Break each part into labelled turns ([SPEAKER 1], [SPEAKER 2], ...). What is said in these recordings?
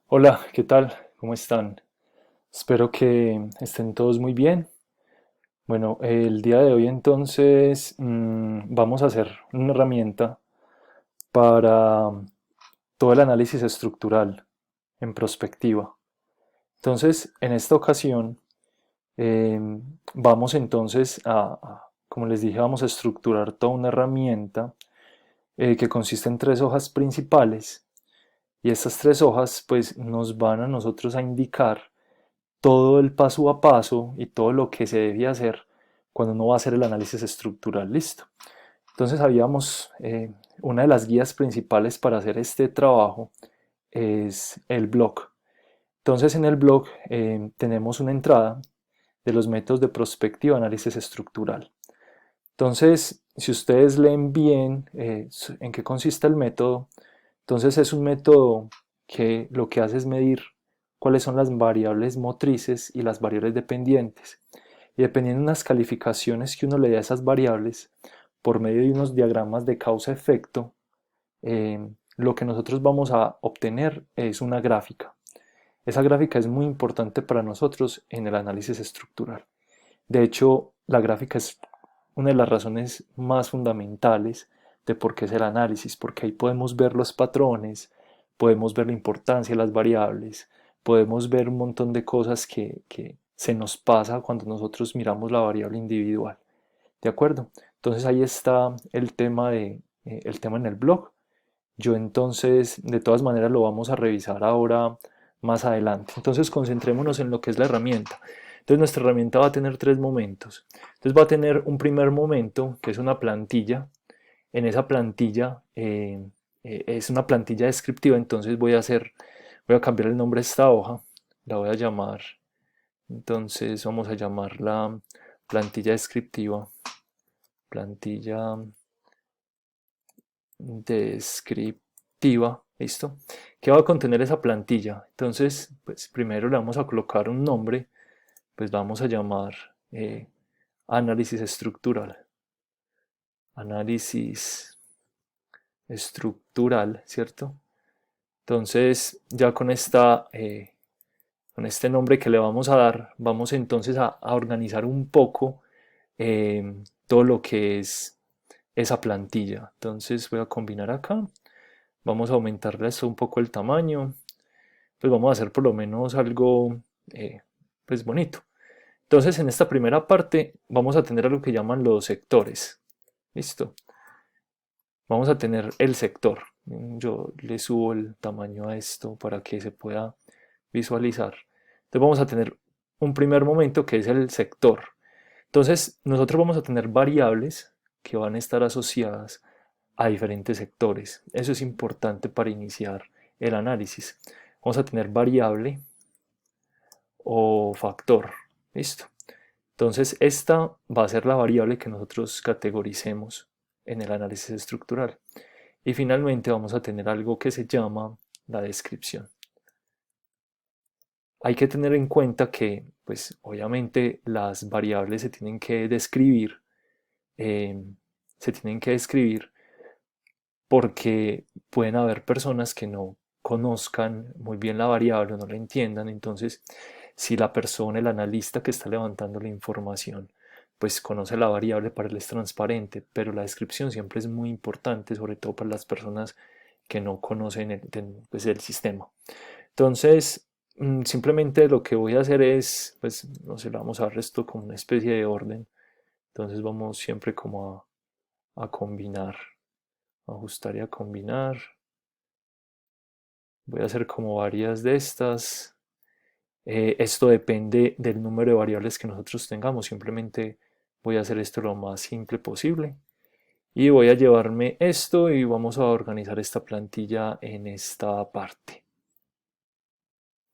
[SPEAKER 1] Hola, ¿qué tal? ¿Cómo están? Espero que estén todos muy bien. Bueno, el día de hoy entonces vamos a hacer una herramienta para todo el análisis estructural en prospectiva. Entonces, en esta ocasión eh, vamos entonces como les dije, vamos a estructurar toda una herramienta que consiste en tres hojas principales y estas tres hojas pues nos van a nosotros a indicar todo el paso a paso y todo lo que se debía hacer cuando uno va a hacer el análisis estructural. Listo. Entonces habíamos, una de las guías principales para hacer este trabajo es el blog. Entonces en el blog tenemos una entrada de los métodos de prospectiva análisis estructural. Entonces, si ustedes leen bien en qué consiste el método, entonces es un método que lo que hace es medir cuáles son las variables motrices y las variables dependientes. Y dependiendo de unas calificaciones que uno le dé a esas variables, por medio de unos diagramas de causa-efecto, lo que nosotros vamos a obtener es una gráfica. Esa gráfica es muy importante para nosotros en el análisis estructural. De hecho, la gráfica es una de las razones más fundamentales de por qué es el análisis, porque ahí podemos ver los patrones, podemos ver la importancia de las variables, podemos ver un montón de cosas que se nos pasa cuando nosotros miramos la variable individual. ¿De acuerdo? Entonces ahí está el tema en el blog. Yo entonces, de todas maneras, lo vamos a revisar ahora más adelante. Entonces, concentrémonos en lo que es la herramienta. Entonces, nuestra herramienta va a tener tres momentos. Entonces, va a tener un primer momento, que es una plantilla. En esa plantilla, es una plantilla descriptiva, entonces voy a cambiar el nombre de esta hoja. La voy a llamar, entonces vamos a llamarla plantilla descriptiva. Plantilla descriptiva, ¿listo? ¿Qué va a contener esa plantilla? Entonces, pues primero le vamos a colocar un nombre, pues vamos a llamar análisis estructural. Análisis estructural, ¿cierto? Entonces, ya con este nombre que le vamos a dar, vamos entonces a organizar un poco todo lo que es esa plantilla. Entonces voy a combinar acá. Vamos a aumentarle esto un poco el tamaño, pues vamos a hacer por lo menos algo pues bonito. Entonces en esta primera parte vamos a tener algo que llaman los sectores. Listo. Vamos a tener el sector. Yo le subo el tamaño a esto para que se pueda visualizar. Entonces vamos a tener un primer momento que es el sector. Entonces nosotros vamos a tener variables que van a estar asociadas a diferentes sectores. Eso es importante para iniciar el análisis. Vamos a tener variable o factor. Listo. Entonces esta va a ser la variable que nosotros categoricemos en el análisis estructural. Y finalmente vamos a tener algo que se llama la descripción. Hay que tener en cuenta que, pues obviamente las variables eh, se tienen que describir porque pueden haber personas que no conozcan muy bien la variable o no la entiendan. Entonces, si la persona, el analista que está levantando la información, pues conoce la variable, para él es transparente, pero la descripción siempre es muy importante, sobre todo para las personas que no conocen pues, el sistema. Entonces, simplemente lo que voy a hacer es, pues, no sé, vamos a dar esto como una especie de orden. Entonces vamos siempre como a combinar, ajustar y a combinar. Voy a hacer como varias de estas. Esto depende del número de variables que nosotros tengamos. Simplemente voy a hacer esto lo más simple posible. Y voy a llevarme esto y vamos a organizar esta plantilla en esta parte.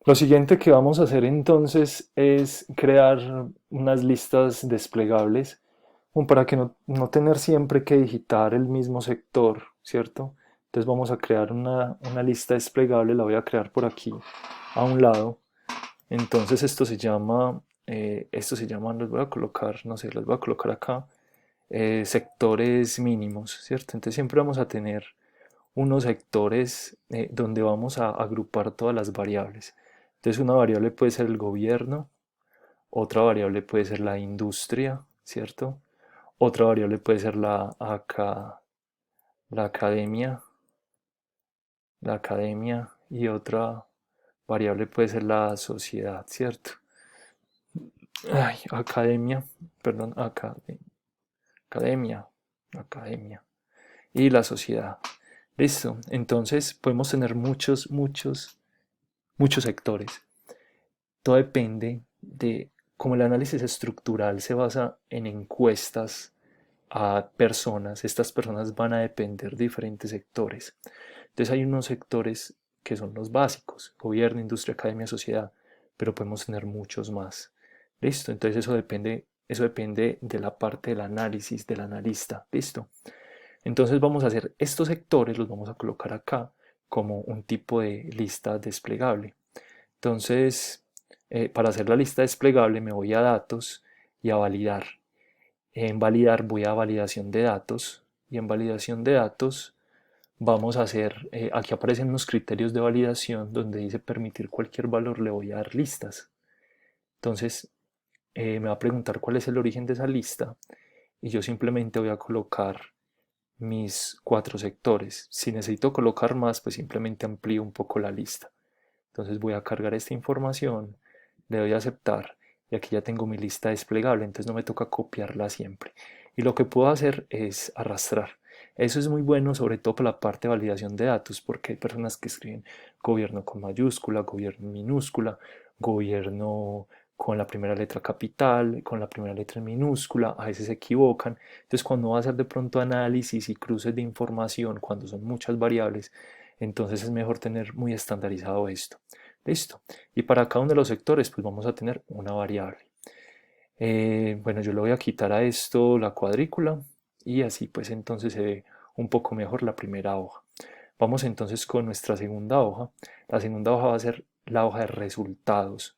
[SPEAKER 1] Lo siguiente que vamos a hacer entonces es crear unas listas desplegables, como para que no tener siempre que digitar el mismo sector, ¿cierto? Entonces vamos a crear una lista desplegable, la voy a crear por aquí a un lado. Entonces esto se llama, los voy a colocar, no sé, los voy a colocar acá, sectores mínimos, ¿cierto? Entonces siempre vamos a tener unos sectores donde vamos a agrupar todas las variables. Entonces una variable puede ser el gobierno, otra variable puede ser la industria, ¿cierto? Otra variable puede ser la academia, y otra variable puede ser la sociedad, ¿cierto? Ay, academia, perdón, academia, academia y la sociedad. Listo. Entonces podemos tener muchos sectores. Todo depende de cómo el análisis estructural se basa en encuestas a personas. Estas personas van a depender de diferentes sectores. Entonces hay unos sectores que son los básicos: gobierno, industria, academia, sociedad, pero podemos tener muchos más. Listo. Entonces eso depende de la parte del análisis del analista. Listo. Entonces vamos a hacer estos sectores, los vamos a colocar acá como un tipo de lista desplegable. Entonces, para hacer la lista desplegable me voy a datos y a validar. En validar voy a validación de datos, y en validación de datos vamos a hacer, aquí aparecen unos criterios de validación donde dice permitir cualquier valor, le voy a dar listas. Entonces me va a preguntar cuál es el origen de esa lista y yo simplemente voy a colocar mis 4 sectores. Si necesito colocar más, pues simplemente amplío un poco la lista. Entonces voy a cargar esta información, le doy a aceptar y aquí ya tengo mi lista desplegable, entonces no me toca copiarla siempre. Y lo que puedo hacer es arrastrar. Eso es muy bueno, sobre todo para la parte de validación de datos, porque hay personas que escriben gobierno con mayúscula, gobierno minúscula, gobierno con la primera letra capital, con la primera letra en minúscula, a veces se equivocan. Entonces cuando va a hacer de pronto análisis y cruces de información, cuando son muchas variables, entonces es mejor tener muy estandarizado esto. Listo. Y para cada uno de los sectores, pues vamos a tener una variable. Bueno, yo le voy a quitar a esto la cuadrícula y así pues entonces se ve un poco mejor la primera hoja. Vamos entonces con nuestra segunda hoja. La segunda hoja va a ser la hoja de resultados.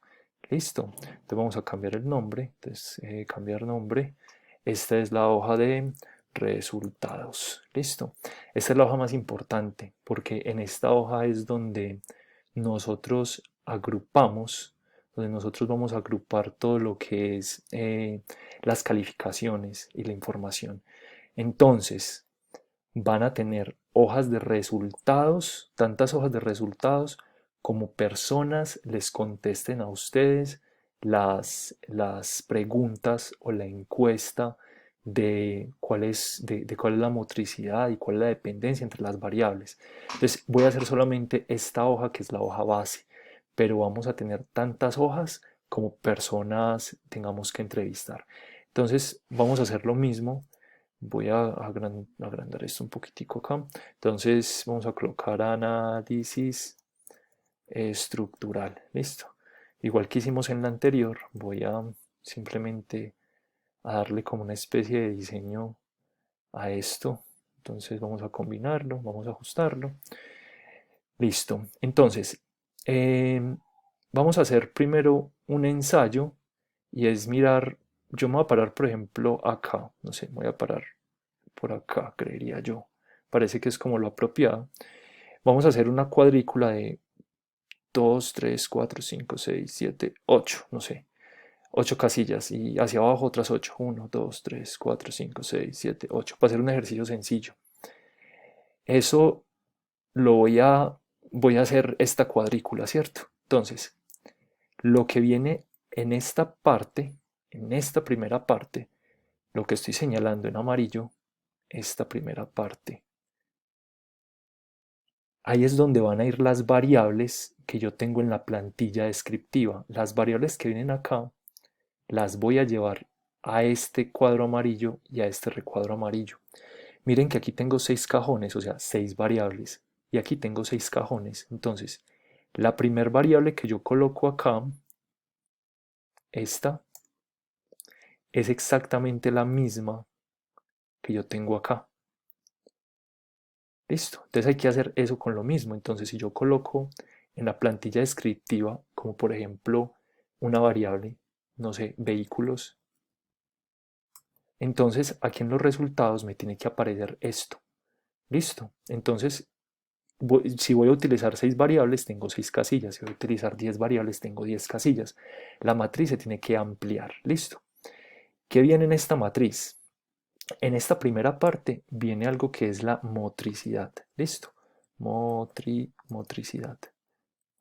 [SPEAKER 1] Listo. Entonces vamos a cambiar el nombre. Entonces, cambiar nombre. Esta es la hoja de resultados. Listo. Esta es la hoja más importante porque en esta hoja es donde nosotros agrupamos, donde nosotros vamos a agrupar todo lo que es las calificaciones y la información. Entonces, van a tener hojas de resultados, tantas hojas de resultados como personas les contesten a ustedes las preguntas o la encuesta de cuál es la motricidad y cuál es la dependencia entre las variables. Entonces voy a hacer solamente esta hoja que es la hoja base, pero vamos a tener tantas hojas como personas tengamos que entrevistar. Entonces vamos a hacer lo mismo. Voy a agrandar esto un poquitico acá. Entonces vamos a colocar análisis estructural. Listo. Igual que hicimos en la anterior, voy a simplemente a darle como una especie de diseño a esto. Entonces vamos a combinarlo, vamos a ajustarlo. Listo. Entonces, vamos a hacer primero un ensayo y es mirar, yo me voy a parar por ejemplo acá, no sé, me voy a parar por acá, creería yo. Parece que es como lo apropiado. Vamos a hacer una cuadrícula de 2, 3, 4, 5, 6, 7, 8, no sé, 8 casillas y hacia abajo otras 8. 1, 2, 3, 4, 5, 6, 7, 8. Para hacer un ejercicio sencillo. Eso lo voy a hacer esta cuadrícula, ¿cierto? Entonces, lo que viene en esta parte, en esta primera parte, lo que estoy señalando en amarillo, esta primera parte. Ahí es donde van a ir las variables que yo tengo en la plantilla descriptiva. Las variables que vienen acá las voy a llevar a este cuadro amarillo y a este recuadro amarillo. Miren que aquí tengo 6 cajones, o sea, 6 variables. Y aquí tengo 6 cajones. Entonces, la primera variable que yo coloco acá, esta, es exactamente la misma que yo tengo acá. Listo. Entonces hay que hacer eso con lo mismo. Entonces, si yo coloco en la plantilla descriptiva, como por ejemplo una variable, no sé, vehículos, entonces aquí en los resultados me tiene que aparecer esto. Listo. Entonces Si voy a utilizar 6 variables, tengo 6 casillas. Si voy a utilizar 10 variables, tengo 10 casillas. La matriz se tiene que ampliar. Listo. ¿Qué viene en esta matriz? En esta primera parte viene algo que es la motricidad. Listo. Motricidad.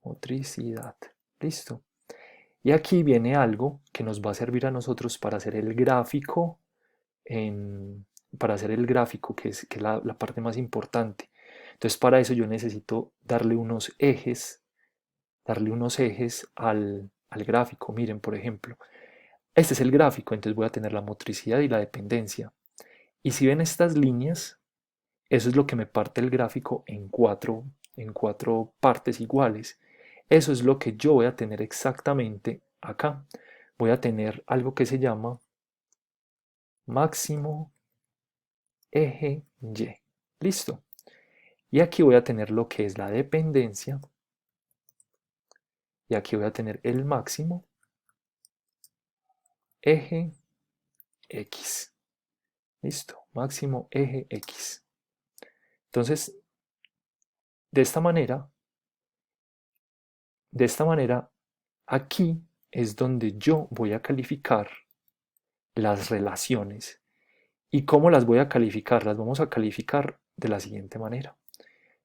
[SPEAKER 1] Motricidad. Listo. Y aquí viene algo que nos va a servir a nosotros para hacer el gráfico, para hacer el gráfico, que es la parte más importante. Entonces, para eso yo necesito darle unos ejes al gráfico. Miren, por ejemplo, este es el gráfico, entonces voy a tener la motricidad y la dependencia. Y si ven estas líneas, eso es lo que me parte el gráfico en cuatro partes iguales. Eso es lo que yo voy a tener exactamente acá. Voy a tener algo que se llama máximo eje Y. Listo. Y aquí voy a tener lo que es la dependencia. Y aquí voy a tener el máximo eje X. Listo. Máximo eje X. Entonces, de esta manera, aquí es donde yo voy a calificar las relaciones. ¿Y cómo las voy a calificar? Las vamos a calificar de la siguiente manera.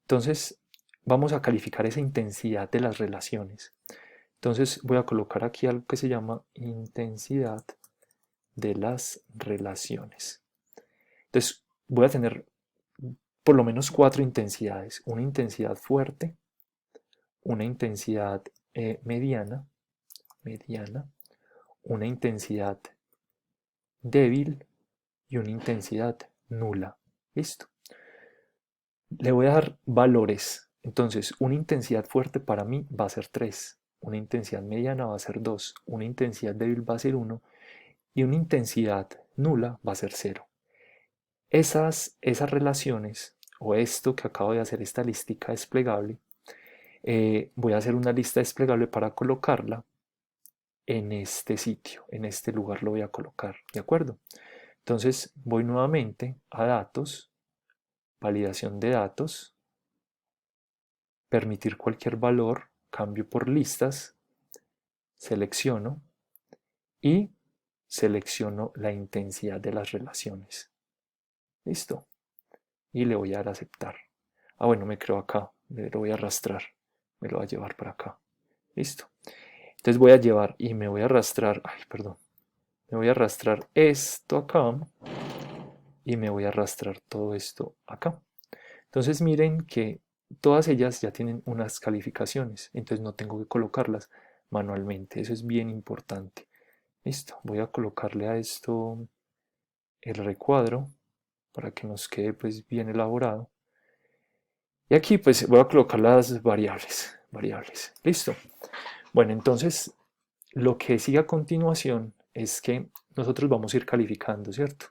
[SPEAKER 1] Entonces, vamos a calificar esa intensidad de las relaciones. Entonces, voy a colocar aquí algo que se llama intensidad de las relaciones. Entonces, voy a tener por lo menos 4 intensidades. Una intensidad fuerte, una intensidad mediana, una intensidad débil y una intensidad nula. Listo. Le voy a dar valores. Entonces, una intensidad fuerte para mí va a ser 3, una intensidad mediana va a ser 2, una intensidad débil va a ser 1 y una intensidad nula va a ser 0. Esas relaciones, o esto que acabo de hacer, esta listica desplegable, voy a hacer una lista desplegable para colocarla en este sitio, en este lugar lo voy a colocar, ¿de acuerdo? Entonces voy nuevamente a datos, validación de datos, permitir cualquier valor, cambio por listas, selecciono y selecciono la intensidad de las relaciones. Listo. Y le voy a dar a aceptar. Ah, bueno, me creo acá, me lo voy a arrastrar, me lo voy a llevar para acá. Listo. Entonces voy a llevar y me voy a arrastrar, ay, perdón, me voy a arrastrar esto acá y me voy a arrastrar todo esto acá. Entonces miren que todas ellas ya tienen unas calificaciones, entonces no tengo que colocarlas manualmente, eso es bien importante. Listo, voy a colocarle a esto el recuadro para que nos quede pues bien elaborado. Y aquí pues voy a colocar las variables. Listo. Bueno, entonces lo que sigue a continuación es que nosotros vamos a ir calificando, ¿cierto?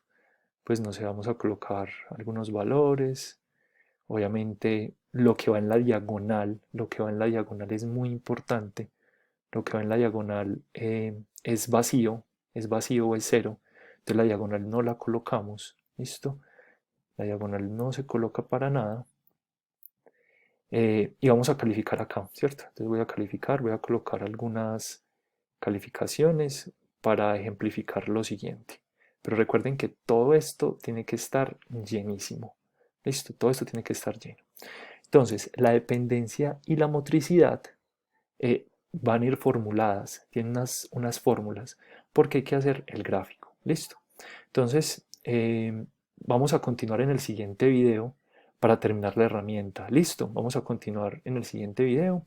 [SPEAKER 1] Pues no sé, vamos a colocar algunos valores. Obviamente lo que va en la diagonal, lo que va en la diagonal es muy importante. Lo que va en la diagonal es vacío o es cero. Entonces la diagonal no la colocamos, ¿listo? La diagonal no se coloca para nada. Y vamos a calificar acá, ¿cierto? Entonces voy a calificar, voy a colocar algunas calificaciones para ejemplificar lo siguiente. Pero recuerden que todo esto tiene que estar llenísimo. Listo, todo esto tiene que estar lleno. Entonces, la dependencia y la motricidad van a ir formuladas, tienen unas fórmulas, porque hay que hacer el gráfico. Listo. Entonces, vamos a continuar en el siguiente video para terminar la herramienta. Listo, vamos a continuar en el siguiente video.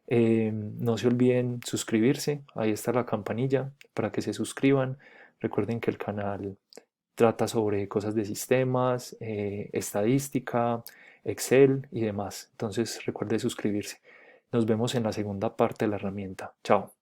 [SPEAKER 1] No se olviden suscribirse, ahí está la campanilla para que se suscriban. Recuerden que el canal trata sobre cosas de sistemas, estadística, Excel y demás. Entonces recuerde suscribirse. Nos vemos en la segunda parte de la herramienta. Chao.